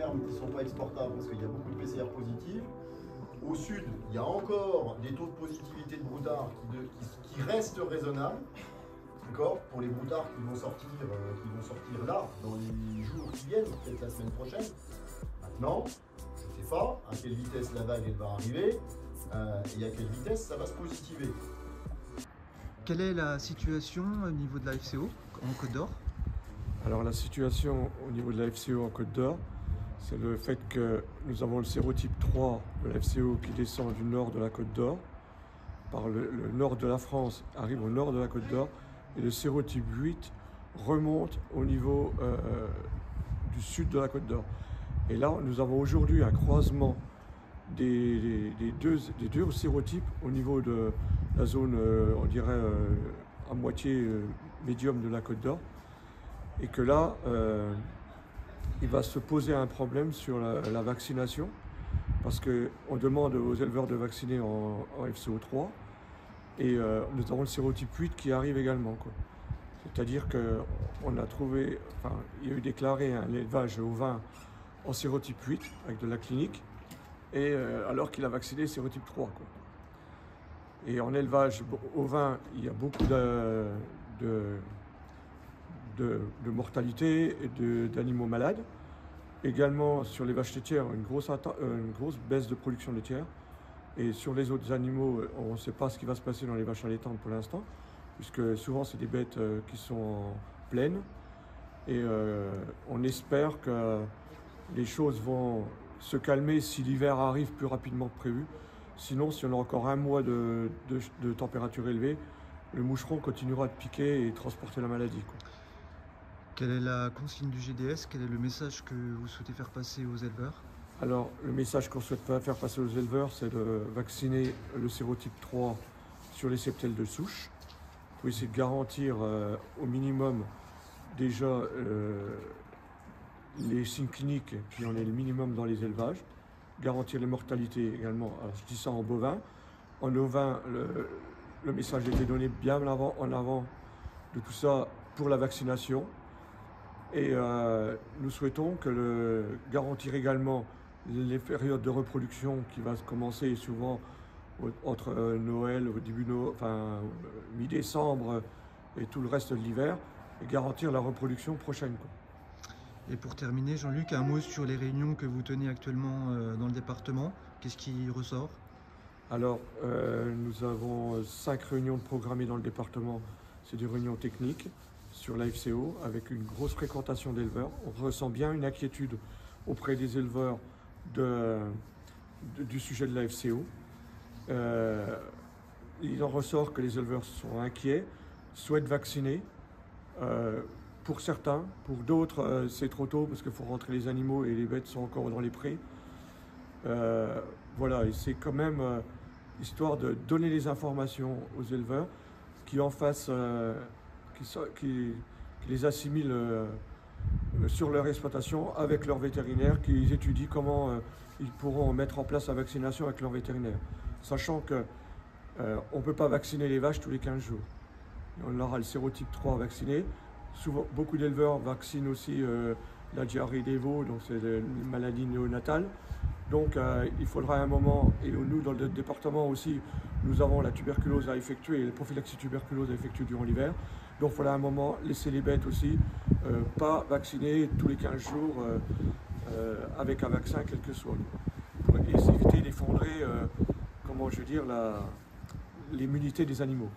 fermes qui ne sont pas exportables parce qu'il y a beaucoup de PCR positifs. Au sud, il y a encore des taux de positivité de broutards qui restent raisonnables. D'accord, pour les broutards qui vont sortir là, dans les jours qui viennent, peut-être la semaine prochaine. Maintenant, je ne sais pas à quelle vitesse la vague elle va arriver et à quelle vitesse ça va se positiver. Quelle est la situation au niveau de la FCO en Côte d'Or? Alors la situation au niveau de la FCO en Côte d'Or, c'est le fait que nous avons le sérotype 3 de la FCO qui descend du nord de la Côte d'Or, par le nord de la France, arrive au nord de la Côte d'Or, et le sérotype 8 remonte au niveau du sud de la Côte d'Or. Et là, nous avons aujourd'hui un croisement des deux sérotypes au niveau de la zone, on dirait, à moitié médium de la Côte d'Or. Et que là, il va se poser un problème sur la vaccination, parce qu'on demande aux éleveurs de vacciner en FCO3, et nous avons le sérotype 8 qui arrive également. C'est-à-dire qu'on a trouvé, enfin, il y a eu déclaré un élevage ovin en sérotype 8 avec de la clinique, et alors qu'il a vacciné sérotype 3. Et en élevage ovin, il y a beaucoup de mortalité et d'animaux malades. Également sur les vaches laitières, une grosse baisse de production laitière. Et sur les autres animaux, on ne sait pas ce qui va se passer dans les vaches allaitantes pour l'instant, puisque souvent c'est des bêtes qui sont pleines. Et on espère que les choses vont se calmer si l'hiver arrive plus rapidement que prévu. Sinon, si on a encore un mois de température élevée, le moucheron continuera de piquer et transporter la maladie. Quelle est la consigne du GDS? Quel est le message que vous souhaitez faire passer aux éleveurs? Alors, le message qu'on souhaite faire passer aux éleveurs, c'est de vacciner le sérotype 3 sur les septelles de souche, pour essayer de garantir au minimum déjà les signes cliniques, qui en est le minimum dans les élevages, garantir les mortalités également. Alors, je dis ça en bovin. En ovin, le message a été donné bien en avant de tout ça pour la vaccination. Et nous souhaitons garantir également les périodes de reproduction qui va se commencer souvent entre Noël, au début mi-décembre et tout le reste de l'hiver, et garantir la reproduction prochaine. Et pour terminer, Jean-Luc, un mot sur les réunions que vous tenez actuellement dans le département. Qu'est-ce qui ressort? Alors, nous avons 5 réunions programmées dans le département. C'est des réunions techniques sur la FCO, avec une grosse fréquentation d'éleveurs. On ressent bien une inquiétude auprès des éleveurs du sujet de la FCO. Il en ressort que les éleveurs sont inquiets, souhaitent vacciner. Pour certains, pour d'autres, c'est trop tôt parce qu'il faut rentrer les animaux et les bêtes sont encore dans les prés. Voilà, et c'est quand même histoire de donner les informations aux éleveurs qui en fassent, qui les assimilent sur leur exploitation avec leurs vétérinaires, qui étudient comment ils pourront mettre en place la vaccination avec leurs vétérinaires. Sachant qu'on ne peut pas vacciner les vaches tous les 15 jours. On aura le sérotype 3 vacciné. Souvent, beaucoup d'éleveurs vaccinent aussi la diarrhée des veaux, donc c'est une maladie néonatale. Donc il faudra un moment, et nous dans le département aussi, nous avons la tuberculose à effectuer, la prophylaxie tuberculose à effectuer durant l'hiver. Donc il faudra un moment laisser les bêtes aussi, pas vacciner tous les 15 jours avec un vaccin quel que soit. Pour éviter d'effondrer, comment je veux dire, l'immunité des animaux.